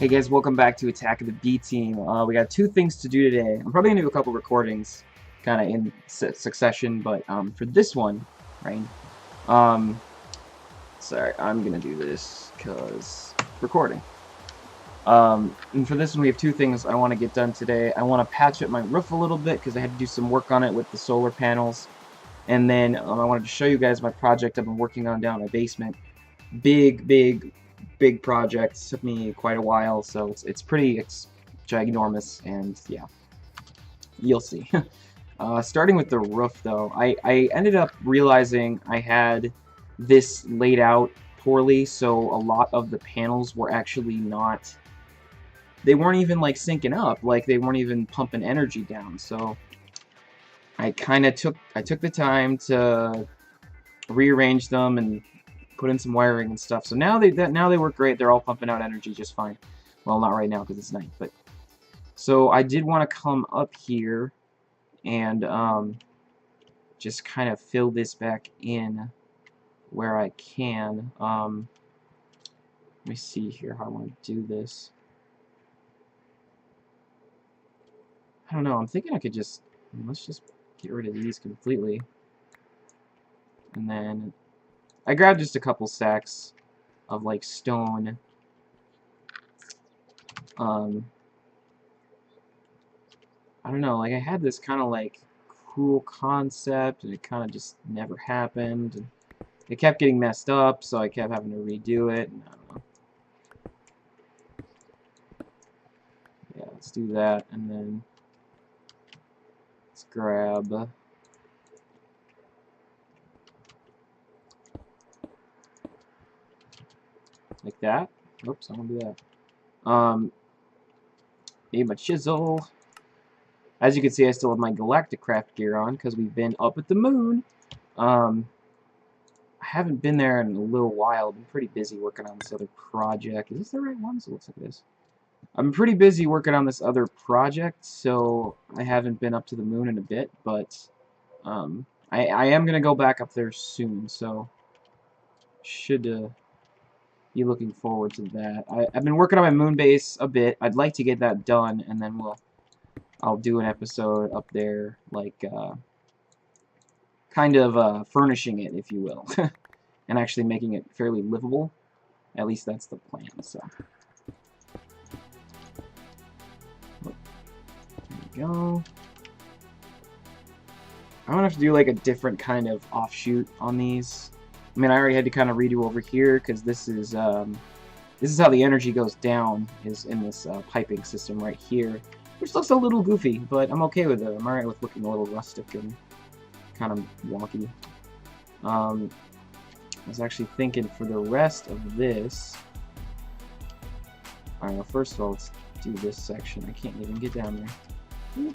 Hey guys, welcome back to Attack of the B Team. We got two things to do today. I'm probably gonna do a couple recordings, kind of in succession, but for this one, right? Um, sorry, I'm gonna do this because recording. And for this one, we have two things I want to get done today. I want to patch up my roof a little bit because I had to do some work on it with the solar panels, and then I wanted to show you guys my project I've been working on down in my basement. Big project. Took me quite a while, so it's ginormous, and yeah, you'll see. Starting with the roof, though, I ended up realizing I had this laid out poorly, so a lot of the panels were actually not. They weren't even like syncing up, like they weren't even pumping energy down. So I took the time to rearrange them and put in some wiring and stuff. So now they work great. They're all pumping out energy just fine. Well, not right now because it's night, but so I did want to come up here and just kind of fill this back in where I can. Let me see here how I want to do this. I don't know. I'm thinking I could let's just get rid of these completely, and then I grabbed just a couple sacks of like stone. I don't know, like I had this kind of like cool concept and it kind of just never happened. And it kept getting messed up, so I kept having to redo it. And I don't know. Yeah, let's do that, and then let's grab like that. Oops, I want to do that. Need my chisel. As you can see, I still have my Galactic Craft gear on because we've been up at the moon. I haven't been there in a little while. I've been pretty busy working on this other project. Is this the right one? So it looks like it is. I'm pretty busy working on this other project, so I haven't been up to the moon in a bit, but I am going to go back up there soon, so should be looking forward to that. I've been working on my moon base a bit. I'd like to get that done, and then I'll do an episode up there, like, kind of furnishing it, if you will, and actually making it fairly livable. At least that's the plan, so. There we go. I'm gonna have to do, like, a different kind of offshoot on these. I mean, I already had to kind of redo over here, because this is how the energy goes down, is in this piping system right here. Which looks a little goofy, but I'm okay with it. I'm alright with looking a little rustic and kind of wonky. I was actually thinking for the rest of this. Alright, well, first of all, let's do this section. I can't even get down there. Do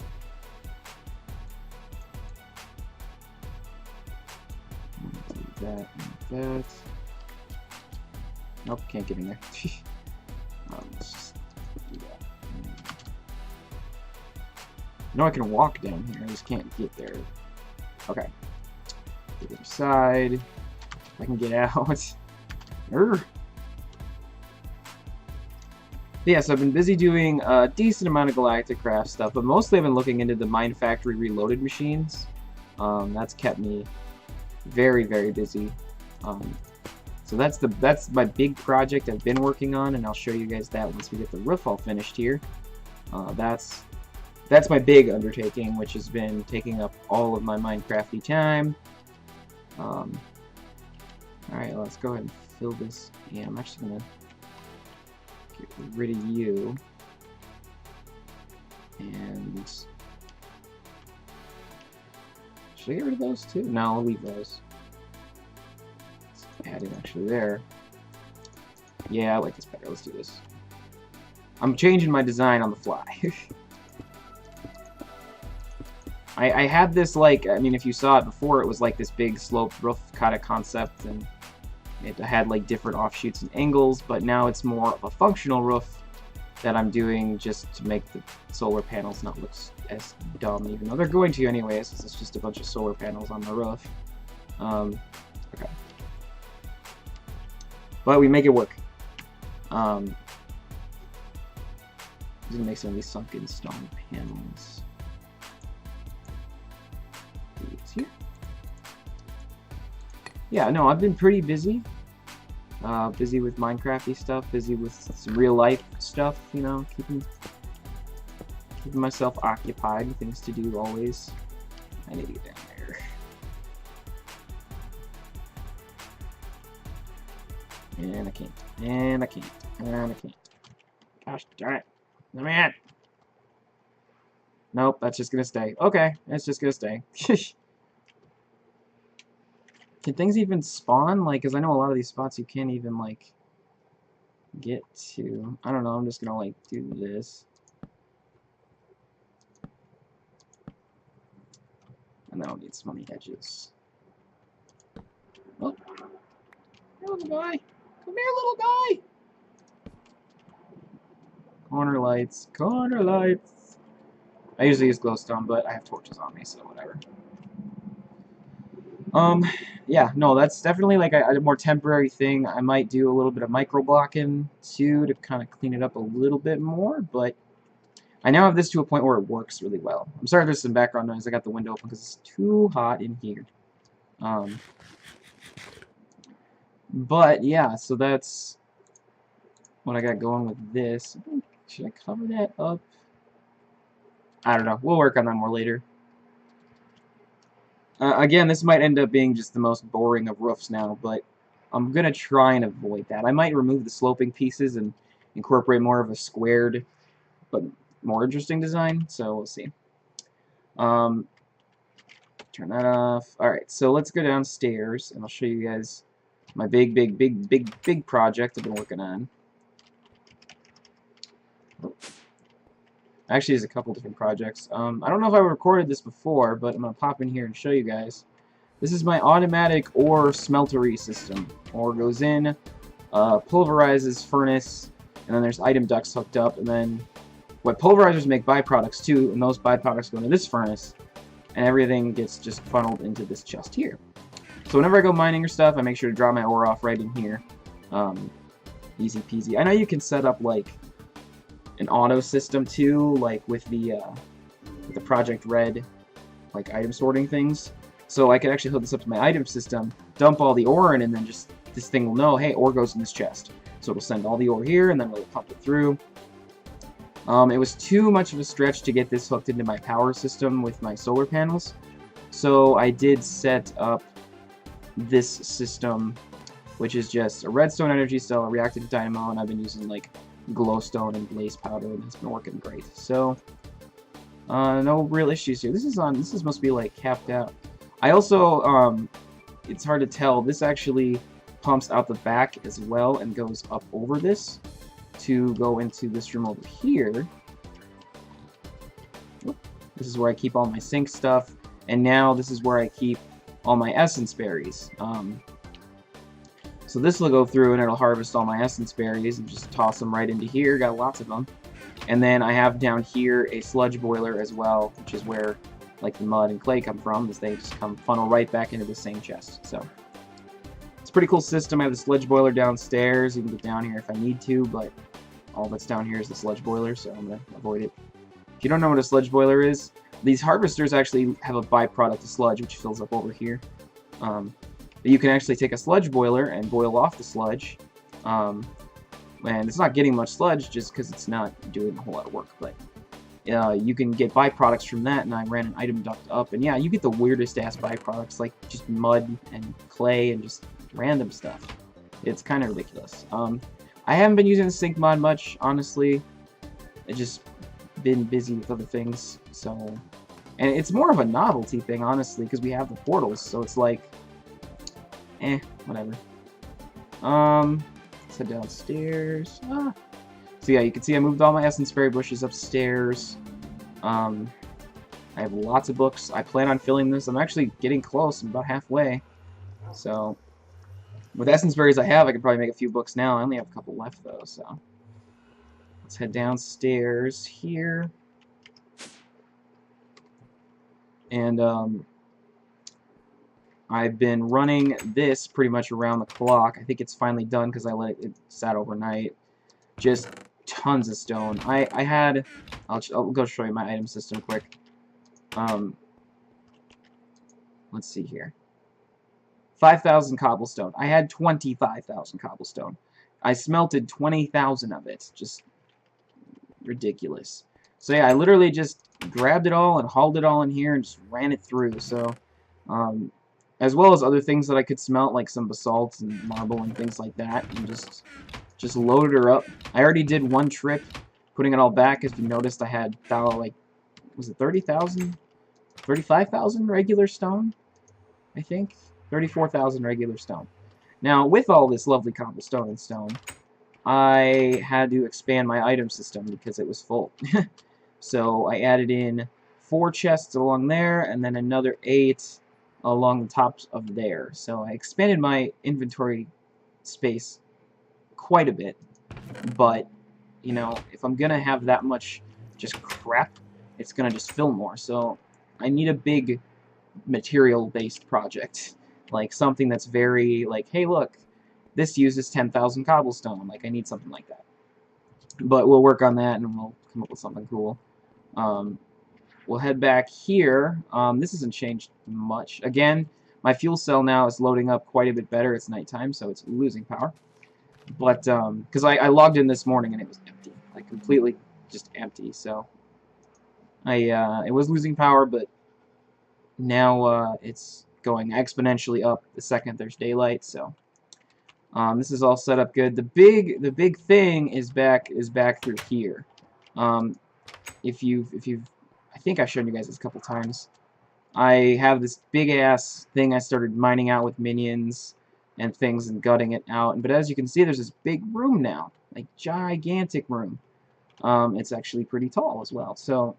that and that. Nope, can't get in there. Let's just do that. No, I can walk down here, I just can't get there. Okay. The other side. If I can get out. Yeah, so I've been busy doing a decent amount of Galactic Craft stuff, but mostly I've been looking into the Mine Factory Reloaded machines. That's kept me very busy. So that's my big project I've been working on, and I'll show you guys that once we get the roof all finished here. That's my big undertaking, which has been taking up all of my Minecrafty time. Alright, let's go ahead and fill this. Yeah, I'm actually going to get rid of you. And should I get rid of those too? No, I'll leave those. Let's add it actually there. Yeah, I like this better. Let's do this. I'm changing my design on the fly. I had this, like, I mean, if you saw it before, it was like this big sloped roof kind of concept, and it had like different offshoots and angles, but now it's more of a functional roof that I'm doing just to make the solar panels not look as dumb, even though they're going to anyways, because it's just a bunch of solar panels on the roof. Okay. But we make it work. I'm gonna make some of these sunken stone panels. These here. Yeah, no, I've been pretty busy. Busy with Minecrafty stuff, busy with some real life stuff, you know, keeping myself occupied, things to do always. I need to get down there. And I can't. And I can't. And I can't. Gosh darn it. Let me in. Nope, that's just gonna stay. Okay, that's just gonna stay. Can things even spawn? Like, because I know a lot of these spots you can't even, like, get to. I don't know, I'm just gonna, like, do this. And that'll need some on the edges. Oh. Here, little guy. Come here, little guy. Corner lights. Corner lights. I usually use glowstone, but I have torches on me, so whatever. Yeah, no, that's definitely like a more temporary thing. I might do a little bit of micro blocking too to kind of clean it up a little bit more, but I now have this to a point where it works really well. I'm sorry if there's some background noise. I got the window open because it's too hot in here. But yeah, so that's what I got going with this. Should I cover that up? I don't know. We'll work on that more later. Again, this might end up being just the most boring of roofs now, but I'm going to try and avoid that. I might remove the sloping pieces and incorporate more of a squared, but more interesting design, so we'll see. Turn that off. Alright, so let's go downstairs, and I'll show you guys my big project I've been working on. Actually, there's a couple different projects. I don't know if I recorded this before, but I'm going to pop in here and show you guys. This is my automatic ore smeltery system. Ore goes in, pulverizes furnace, and then there's item ducts hooked up, and then what pulverizers make byproducts too, and those byproducts go into this furnace, and everything gets just funneled into this chest here. So whenever I go mining or stuff, I make sure to draw my ore off right in here. Easy peasy. I know you can set up like an auto system too, like with the Project Red, like item sorting things. So I could actually hook this up to my item system, dump all the ore in, and then just this thing will know, hey, ore goes in this chest. So it'll send all the ore here, and then it'll pump it through. It was too much of a stretch to get this hooked into my power system with my solar panels. So I did set up this system, which is just a redstone energy cell, a reactive dynamo, and I've been using like glowstone and blaze powder, and it's been working great. So no real issues here. This is supposed to be like capped out. I also it's hard to tell, this actually pumps out the back as well and goes up over this to go into this room over here. This is where I keep all my sink stuff, and now this is where I keep all my essence berries. So this will go through and it'll harvest all my essence berries and just toss them right into here. Got lots of them. And then I have down here a sludge boiler as well, which is where like the mud and clay come from, as they just come funnel right back into the same chest. So it's a pretty cool system. I have the sludge boiler downstairs. You can get down here if I need to, but all that's down here is the sludge boiler, so I'm going to avoid it. If you don't know what a sludge boiler is, these harvesters actually have a byproduct of sludge, which fills up over here. But you can actually take a sludge boiler and boil off the sludge. And it's not getting much sludge just because it's not doing a whole lot of work, but you can get byproducts from that, and I ran an item duct up, and yeah, you get the weirdest ass byproducts, like just mud and clay and just random stuff. It's kind of ridiculous. I haven't been using the sink mod much, honestly. I've just been busy with other things, so... And it's more of a novelty thing, honestly, because we have the portals, so it's like... whatever. Let's head downstairs. So yeah, you can see I moved all my essence berry bushes upstairs. I have lots of books. I plan on filling this. I'm actually getting close. I'm about halfway. So, with essence berries I have, I could probably make a few books now. I only have a couple left, though, so... Let's head downstairs here. And, I've been running this pretty much around the clock. I think it's finally done because I let it sat overnight. Just tons of stone. I had, I'll go show you my item system quick. Let's see here. 5,000 cobblestone. I had 25,000 cobblestone. I smelted 20,000 of it. Just ridiculous. So yeah, I literally just grabbed it all and hauled it all in here and just ran it through. So, as well as other things that I could smelt, like some basalt and marble and things like that, and just loaded her up. I already did one trip, putting it all back. If you noticed, I had about, like, was it 30,000? 35,000 regular stone, I think. 34,000 regular stone. Now, with all this lovely cobblestone and stone, I had to expand my item system because it was full. So I added in 4 chests along there, and then another 8 along the tops of there. So I expanded my inventory space quite a bit, but, you know, if I'm gonna have that much just crap, it's gonna just fill more. So I need a big material-based project, like something that's very, like, hey, look, this uses 10,000 cobblestone. Like, I need something like that. But we'll work on that, and we'll come up with something cool. We'll head back here. This hasn't changed much. Again, my fuel cell now is loading up quite a bit better. It's nighttime, so it's losing power. But, because I logged in this morning, and it was empty. Like, completely just empty. So, it was losing power, but now it's going exponentially up the second there's daylight. So this is all set up good. The big thing is back through here. If you've I think I've shown you guys this a couple times. I have this big ass thing I started mining out with minions and things and gutting it out. But as you can see, there's this big room now, like gigantic room. It's actually pretty tall as well. So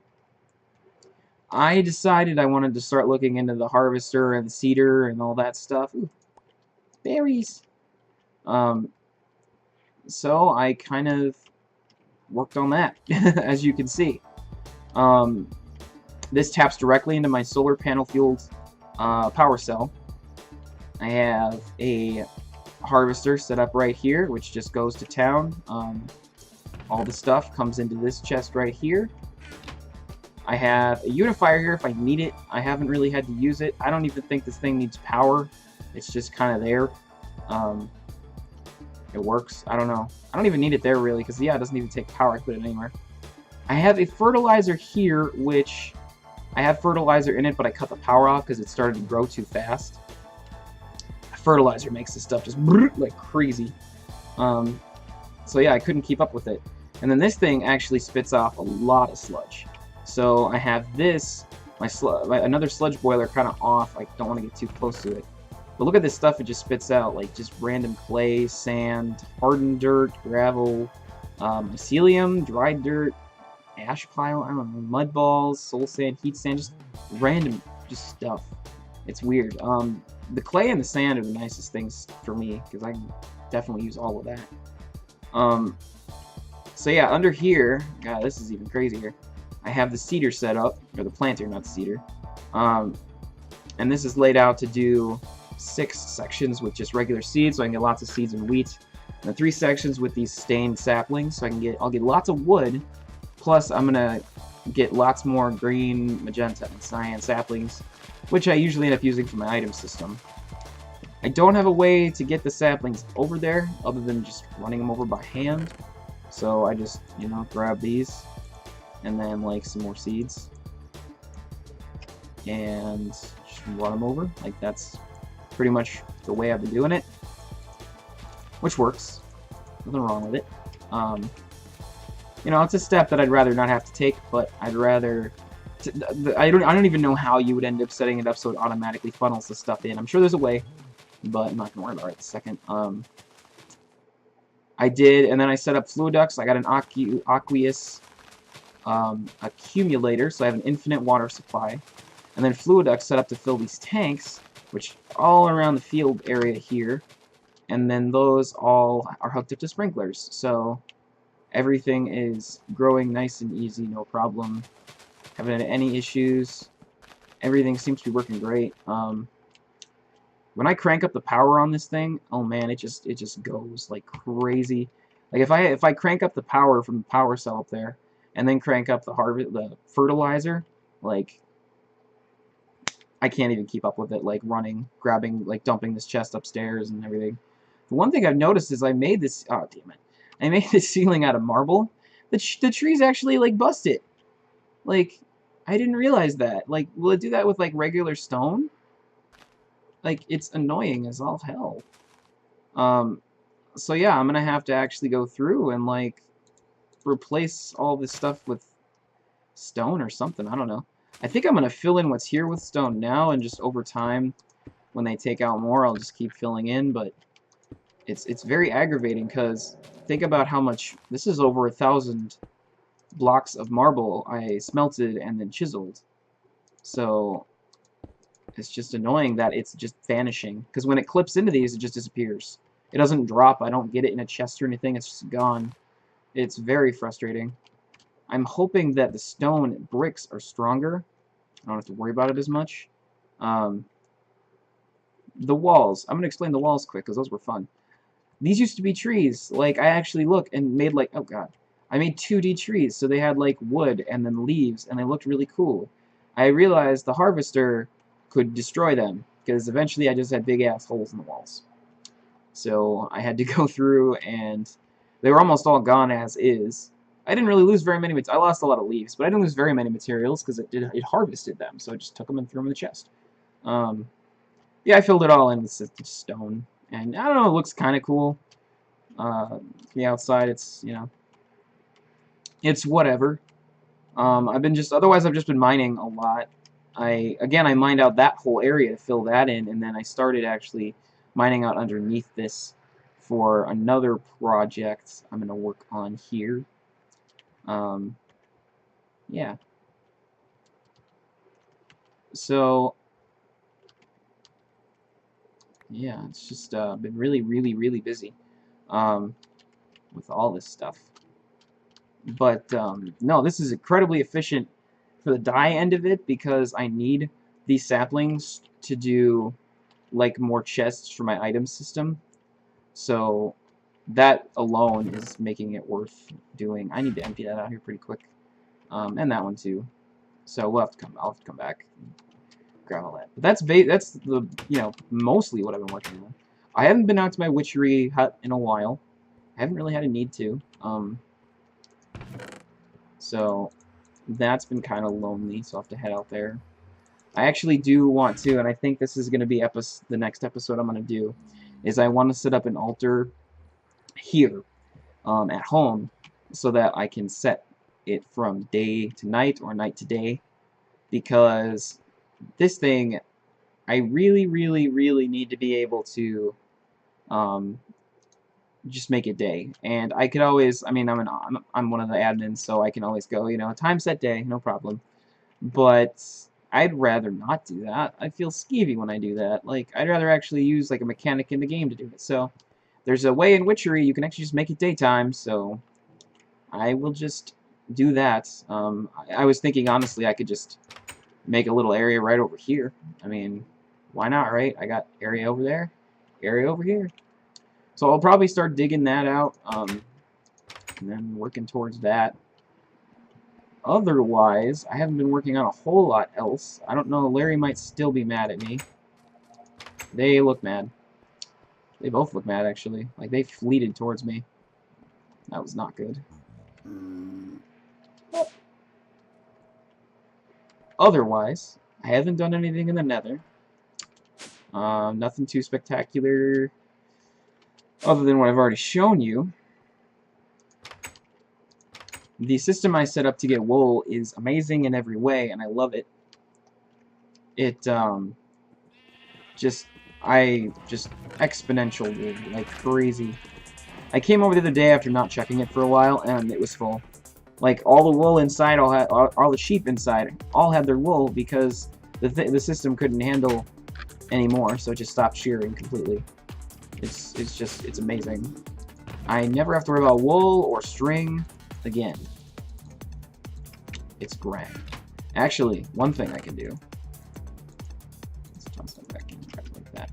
I decided I wanted to start looking into the harvester and the seeder and all that stuff. Ooh, berries. So I kind of worked on that, as you can see. This taps directly into my solar panel fueled power cell. I have a harvester set up right here, which just goes to town. All the stuff comes into this chest right here. I have a unifier here if I need it. I haven't really had to use it. I don't even think this thing needs power. It's just kind of there. It works. I don't know. I don't even need it there really, because yeah, it doesn't even take power. I put it anywhere. I have a fertilizer here, which I have fertilizer in it, but I cut the power off because it started to grow too fast. Fertilizer makes this stuff just like crazy. So yeah, I couldn't keep up with it. And then this thing actually spits off a lot of sludge. So I have this, another sludge boiler kind of off. I don't want to get too close to it. But look at this stuff it just spits out, like just random clay, sand, hardened dirt, gravel, mycelium, dried dirt, ash pile, I don't know, mud balls, soul sand, heat sand, just random just stuff. It's weird. The clay and the sand are the nicest things for me, because I can definitely use all of that. So yeah, under here, God, this is even crazier. I have the seeder set up, or the planter, not the seeder. And this is laid out to do 6 sections with just regular seeds, so I can get lots of seeds and wheat. And then 3 sections with these stained saplings, so I'll get lots of wood. Plus, I'm gonna get lots more green, magenta, and cyan saplings, which I usually end up using for my item system. I don't have a way to get the saplings over there, other than just running them over by hand. So I just, you know, grab these, and then like some more seeds, and just run them over. Like, that's pretty much the way I've been doing it, which works. Nothing wrong with it. You know, it's a step that I'd rather not have to take, but I'd rather. I don't even know how you would end up setting it up so it automatically funnels the stuff in. I'm sure there's a way, but I'm not gonna worry about it a second. I did, and then I set up Fluiducts. I got an aqueous accumulator, so I have an infinite water supply. And then Fluiducts set up to fill these tanks, which are all around the field area here. And then those all are hooked up to sprinklers. So everything is growing nice and easy, no problem. Haven't had any issues. Everything seems to be working great. When I crank up the power on this thing, oh man, it just goes like crazy. Like if I crank up the power from the power cell up there, and then crank up the fertilizer, like I can't even keep up with it. Like running, grabbing, like dumping this chest upstairs and everything. The one thing I've noticed is I made this. Oh damn it! I made this ceiling out of marble. The trees actually like busted. Like I didn't realize that. Like will it do that with like regular stone? Like it's annoying as all hell. So yeah, I'm gonna have to actually go through and like replace all this stuff with stone or something. I don't know. I think I'm gonna fill in what's here with stone now, and just over time, when they take out more, I'll just keep filling in. But it's very aggravating because think about how much this is. Over 1,000 blocks of marble I smelted and then chiseled. So it's just annoying that it's just vanishing, because when it clips into these, it just disappears. It doesn't drop. I don't get it in a chest or anything. It's just gone. It's very frustrating. I'm hoping that the stone bricks are stronger. I don't have to worry about it as much. The walls. I'm going to explain the walls quick, because those were fun. These used to be trees. Like, I actually looked and made, like, oh god. I made 2D trees, so they had, like, wood and then leaves, and they looked really cool. I realized the harvester could destroy them, because eventually I just had big-ass holes in the walls. So I had to go through, and they were almost all gone as is. I didn't really lose very many. I lost a lot of leaves, but I didn't lose very many materials because it harvested them. So I just took them and threw them in the chest. Yeah, I filled it all in with stone, and I don't know. It looks kind of cool. The outside, it's it's whatever. Otherwise I've just been mining a lot. I mined out that whole area to fill that in, and then I started actually mining out underneath this for another project I'm gonna work on here. Yeah. So, yeah, it's just been really, really, really busy with all this stuff. But no, this is incredibly efficient for the dye end of it, because I need these saplings to do like more chests for my item system. So that alone is making it worth doing. I need to empty that out here pretty quick. And that one too. So I'll have to come back and grab all that. But that's the mostly what I've been working on. I haven't been out to my witchery hut in a while. I haven't really had a need to. So that's been kind of lonely, so I'll have to head out there. I actually do want to, and I think this is going to be the next episode I'm going to do, is I want to set up an altar here at home so that I can set it from day to night or night to day, because this thing, I really, really, really need to be able to just make it day. And I could always, I mean, I'm one of the admins, so I can always go, time set day, no problem. But I'd rather not do that. I feel skeevy when I do that. Like, I'd rather actually use like a mechanic in the game to do it. So there's a way in Witchery you can actually just make it daytime, so I will just do that. I was thinking, honestly, I could just make a little area right over here. I mean, why not, right? I got area over there, area over here. So I'll probably start digging that out, and then working towards that. Otherwise, I haven't been working on a whole lot else. I don't know, Larry might still be mad at me. They look mad. They both look mad, actually. Like, they fleeted towards me. That was not good. Otherwise, I haven't done anything in the Nether. Nothing too spectacular other than what I've already shown you. The system I set up to get wool is amazing in every way, and I love it. I just exponential, dude, like crazy. I came over the other day after not checking it for a while, and it was full. Like, all the wool inside, all the sheep inside, all had their wool because the system couldn't handle anymore, so it just stopped shearing completely. It's amazing. I never have to worry about wool or string again. It's grand. Actually, one thing I can do. Let's toss that back in like that,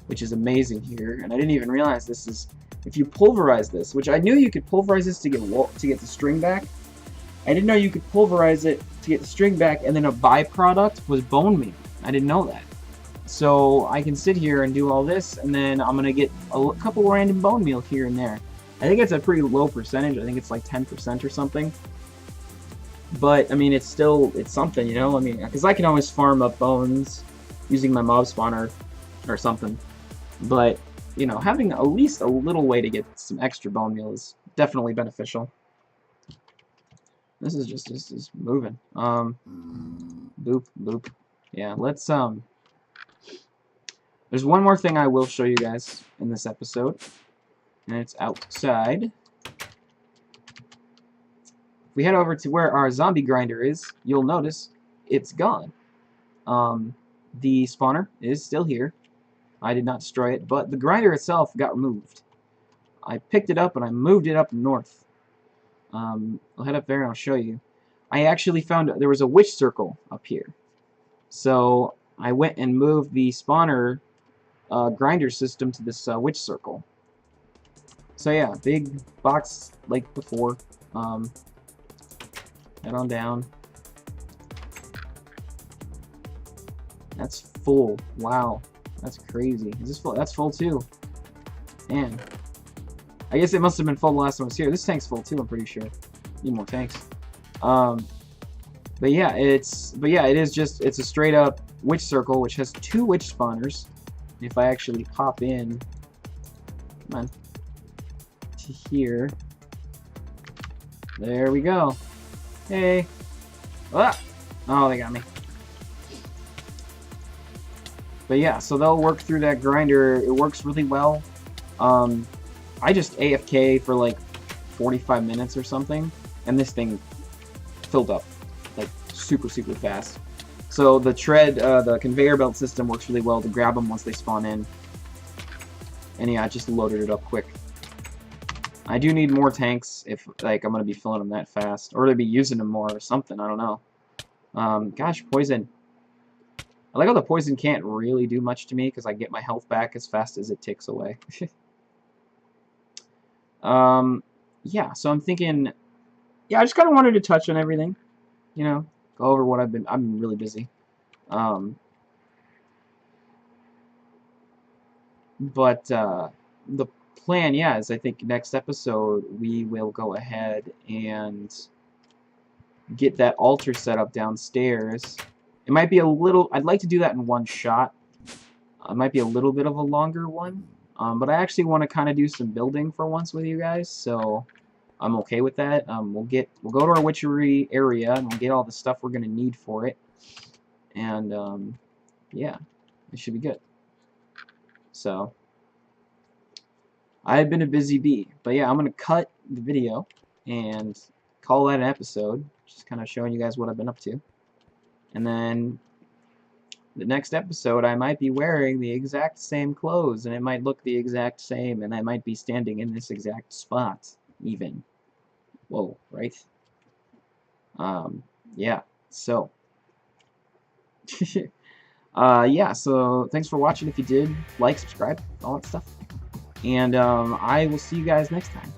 which is amazing here, and I didn't even realize this is if you pulverize this, which I knew you could pulverize this to get the string back. I didn't know you could pulverize it to get the string back, and then a byproduct was bone meal. I didn't know that. So I can sit here and do all this, and then I'm gonna get a couple random bone meal here and there. I think it's a pretty low percentage. I think it's like 10% or something. But I mean, it's something, you know. I mean, because I can always farm up bones using my mob spawner or something. But you know, having at least a little way to get some extra bone meal is definitely beneficial. This is just moving. Boop boop. Yeah, let's There's one more thing I will show you guys in this episode, and it's outside. If we head over to where our zombie grinder is, you'll notice it's gone. The spawner is still here. I did not destroy it, but the grinder itself got removed. I picked it up and I moved it up north. I'll head up there and I'll show you. I actually found there was a witch circle up here. So I went and moved the spawner grinder system to this witch circle. So yeah, big box like before. Head on down. That's full. Wow, that's crazy. Is this full? That's full too. Man, I guess it must have been full the last time I was here. This tank's full too. I'm pretty sure. Need more tanks. But yeah, it is just a straight up witch circle which has 2 witch spawners. If I actually pop in, come on, to here, there we go. Hey, ah! Oh, they got me. But yeah, so they'll work through that grinder. It works really well. I just AFK for like 45 minutes or something, and this thing filled up like super fast. So the the conveyor belt system works really well to grab them once they spawn in. And yeah, I just loaded it up quick. I do need more tanks if like I'm gonna be filling them that fast, or to be using them more or something. I don't know. Gosh, poison. I like how the poison can't really do much to me because I get my health back as fast as it ticks away. Yeah, so I'm thinking, yeah, I just kind of wanted to touch on everything, you know, go over what I've been really busy. But the plan, yeah, is I think next episode we will go ahead and get that altar set up downstairs. It might be a little, I'd like to do that in one shot. It might be a little bit of a longer one, but I actually want to kind of do some building for once with you guys, so I'm okay with that. We'll go to our witchery area and we'll get all the stuff we're gonna need for it, and yeah, it should be good. So I've been a busy bee, but yeah, I'm gonna cut the video and call that an episode, just kind of showing you guys what I've been up to. And then the next episode I might be wearing the exact same clothes, and it might look the exact same, and I might be standing in this exact spot even. Whoa, right? Yeah, so yeah, so thanks for watching. If you did, like, subscribe, all that stuff, and I will see you guys next time.